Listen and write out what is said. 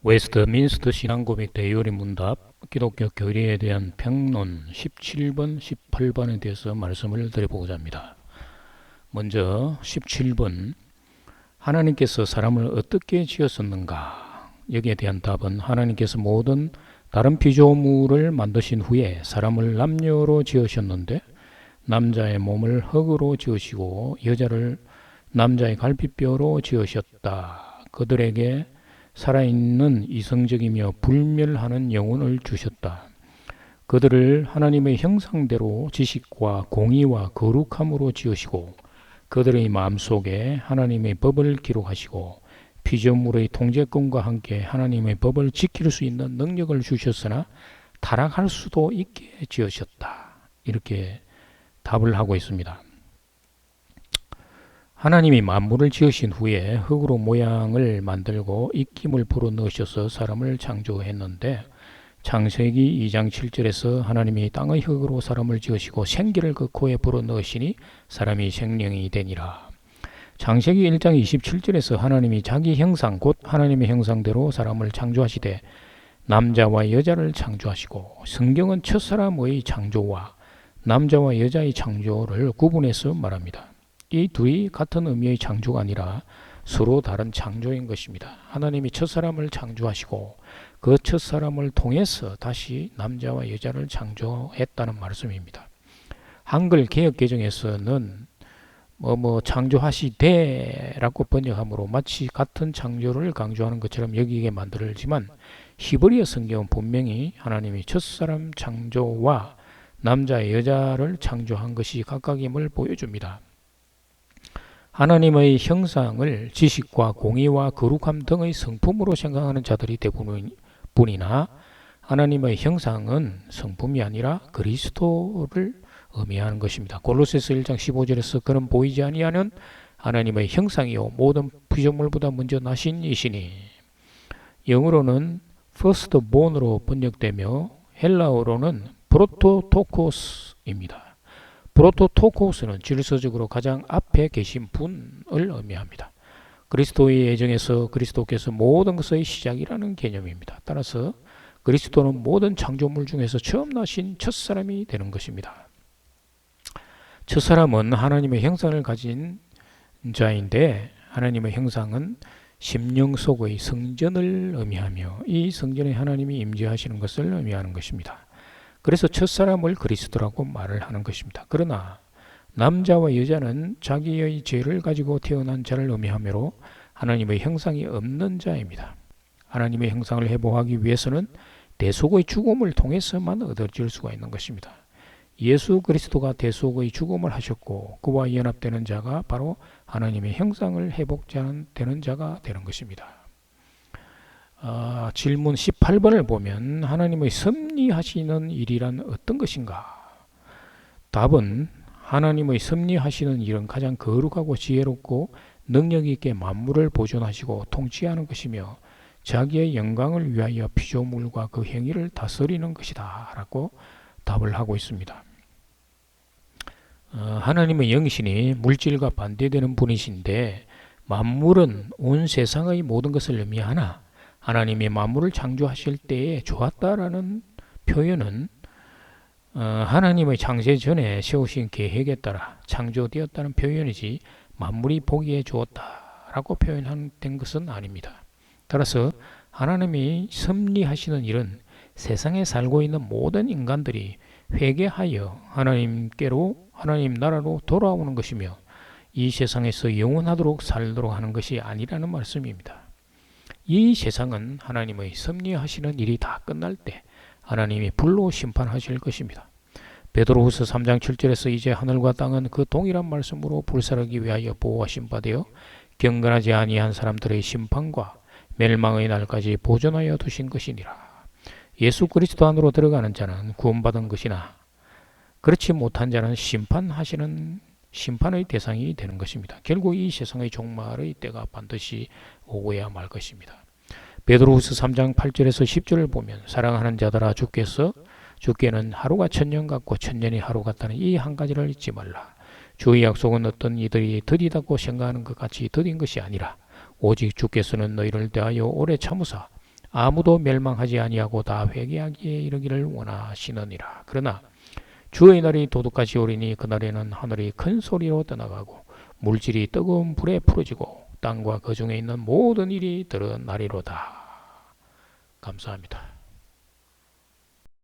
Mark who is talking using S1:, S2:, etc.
S1: 웨스트민스터 신앙고백 대요리 문답 기독교 교리에 대한 평론 17번, 18번에 대해서 말씀을 드려보고자 합니다. 먼저 17번, 하나님께서 사람을 어떻게 지었었는가? 여기에 대한 답은 하나님께서 모든 다른 피조물을 만드신 후에 사람을 남녀로 지으셨는데 남자의 몸을 흙으로 지으시고 여자를 남자의 갈비뼈로 지으셨다. 그들에게 살아있는 이성적이며 불멸하는 영혼을 주셨다. 그들을 하나님의 형상대로 지식과 공의와 거룩함으로 지으시고 그들의 마음속에 하나님의 법을 기록하시고 피조물의 통제권과 함께 하나님의 법을 지킬 수 있는 능력을 주셨으나 타락할 수도 있게 지으셨다. 이렇게 답을 하고 있습니다. 하나님이 만물을 지으신 후에 흙으로 모양을 만들고 입김을 불어넣으셔서 사람을 창조했는데 창세기 2장 7절에서 하나님이 땅의 흙으로 사람을 지으시고 생기를 그 코에 불어넣으시니 사람이 생명이 되니라. 창세기 1장 27절에서 하나님이 자기 형상 곧 하나님의 형상대로 사람을 창조하시되 남자와 여자를 창조하시고 성경은 첫사람의 창조와 남자와 여자의 창조를 구분해서 말합니다. 이 둘이 같은 의미의 창조가 아니라 서로 다른 창조인 것입니다. 하나님이 첫사람을 창조하시고 그 첫사람을 통해서 다시 남자와 여자를 창조했다는 말씀입니다. 한글 개역개정에서는 창조하시되라고 번역함으로 마치 같은 창조를 강조하는 것처럼 여기게 만들지만 히브리어 성경은 분명히 하나님이 첫사람 창조와 남자 여자를 창조한 것이 각각임을 보여줍니다. 하나님의 형상을 지식과 공의와 거룩함 등의 성품으로 생각하는 자들이 대부분이나 하나님의 형상은 성품이 아니라 그리스도를 의미하는 것입니다. 골로새서 1장 15절에서 그는 보이지 아니하는 하나님의 형상이요 모든 피조물보다 먼저 나신 이시니 영어로는 firstborn으로 번역되며 헬라어로는 프로토토코스입니다. 프로토토코스는 질서적으로 가장 앞에 계신 분을 의미합니다. 그리스도의 예정에서 그리스도께서 모든 것의 시작이라는 개념입니다. 따라서 그리스도는 모든 창조물 중에서 처음 나신 첫사람이 되는 것입니다. 첫사람은 하나님의 형상을 가진 자인데 하나님의 형상은 심령 속의 성전을 의미하며 이 성전에 하나님이 임재하시는 것을 의미하는 것입니다. 그래서 첫사람을 그리스도라고 말을 하는 것입니다. 그러나 남자와 여자는 자기의 죄를 가지고 태어난 자를 의미하므로 하나님의 형상이 없는 자입니다. 하나님의 형상을 회복하기 위해서는 대속의 죽음을 통해서만 얻어질 수가 있는 것입니다. 예수 그리스도가 대속의 죽음을 하셨고 그와 연합되는 자가 바로 하나님의 형상을 회복되는 자가 되는 것입니다. 질문 18번을 보면 하나님의 섭리하시는 일이란 어떤 것인가? 답은 하나님의 섭리하시는 일은 가장 거룩하고 지혜롭고 능력 있게 만물을 보존하시고 통치하는 것이며 자기의 영광을 위하여 피조물과 그 행위를 다스리는 것이다 라고 답을 하고 있습니다. 하나님의 영이시니 물질과 반대되는 분이신데 만물은 온 세상의 모든 것을 의미하나 하나님이 만물을 창조하실 때에 좋았다라는 표현은 하나님의 창세 전에 세우신 계획에 따라 창조되었다는 표현이지 만물이 보기에 좋았다라고 표현된 것은 아닙니다. 따라서 하나님이 섭리하시는 일은 세상에 살고 있는 모든 인간들이 회개하여 하나님께로 하나님 나라로 돌아오는 것이며 이 세상에서 영원하도록 살도록 하는 것이 아니라는 말씀입니다. 이 세상은 하나님의 섭리하시는 일이 다 끝날 때 하나님이 불로 심판하실 것입니다. 베드로후서 3장 7절에서 이제 하늘과 땅은 그 동일한 말씀으로 불사르기 위하여 보호하신 바 되어 경건하지 아니한 사람들의 심판과 멸망의 날까지 보존하여 두신 것이니라. 예수 그리스도 안으로 들어가는 자는 구원받은 것이나 그렇지 못한 자는 심판의 대상이 되는 것입니다. 결국 이 세상의 종말의 때가 반드시 오고야 말 것입니다. 베드로후서 3장 8절에서 10절을 보면 사랑하는 자들아 주께는 하루가 천년 같고 천년이 하루 같다는 이 한 가지를 잊지 말라. 주의 약속은 어떤 이들이 더디다고 생각하는 것 같이 더딘 것이 아니라 오직 주께서는 너희를 대하여 오래 참으사 아무도 멸망하지 아니하고 다 회개하기에 이르기를 원하시느니라. 그러나 주의 날이 도둑같이 오리니 그날에는 하늘이 큰 소리로 떠나가고 물질이 뜨거운 불에 풀어지고 땅과 그 중에 있는 모든 일이 드러나리로다. 감사합니다.